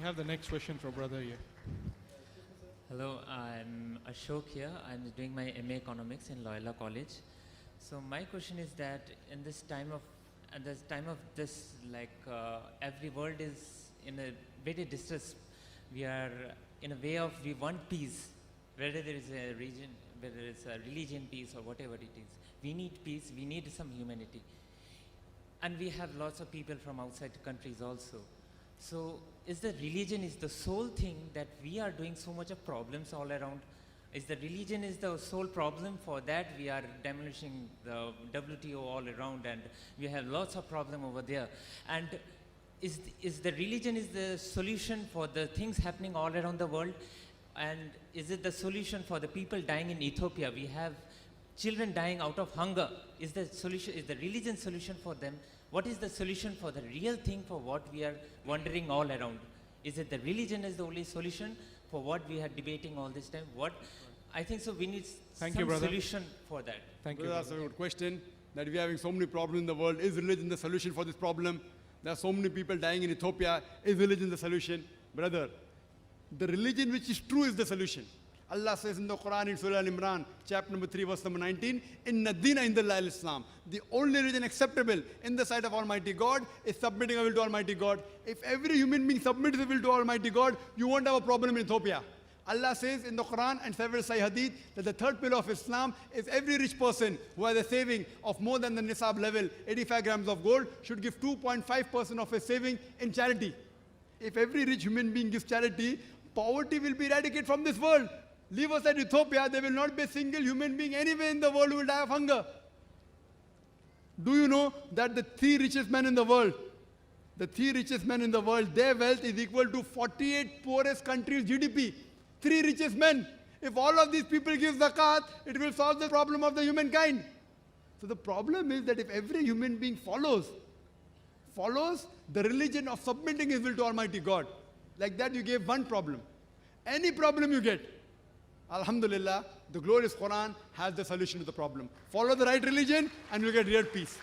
have the next question from brother here. Hello, I'm Ashok here. I'm doing my MA Economics in Loyola College. So my question is that in this time of, every world is in a very distress. We are in a way of, we want peace, whether there is a region, whether it's a religion peace or whatever it is. We need peace, we need some humanity. And we have lots of people from outside countries also. So is the religion is the sole thing that we are doing so much of problems all around? Is the religion is the sole problem? For that we are demolishing the WTO all around, and we have lots of problem over there. And is the religion is the solution for the things happening all around the world? And is it the solution for the people dying in Ethiopia? We have children dying out of hunger. Is the solution, is the religion solution for them? What is the solution for the real thing for what we are wondering all around? Is it the religion is the only solution for what we are debating all this time? What I think so we need some solution for that. Thank you. That's a good question. That we are having so many problems in the world. Is religion the solution for this problem? There are so many people dying in Ethiopia. Is religion the solution? Brother, the religion which is true is the solution. Allah says in the Quran in Surah Al-Imran, chapter number 3, verse number 19, Inna Dina Indallah al-Islam. The only religion acceptable in the sight of Almighty God is submitting a will to Almighty God. If every human being submits a will to Almighty God, you won't have a problem in Ethiopia. Allah says in the Quran and several Sahih Hadith that the third pillar of Islam is every rich person who has a saving of more than the nisab level, 85 grams of gold, should give 2.5% of his saving in charity. If every rich human being gives charity, poverty will be eradicated from this world. Leave aside Ethiopia, there will not be a single human being anywhere in the world who will die of hunger. Do you know that the 3 richest men in the world, their wealth is equal to 48 poorest countries' GDP. 3 richest men. If all of these people give zakat, it will solve the problem of the humankind. So the problem is that if every human being follows the religion of submitting his will to Almighty God, like that you gave one problem. Any problem you get, Alhamdulillah, the glorious Quran has the solution to the problem. Follow the right religion and you'll get real peace.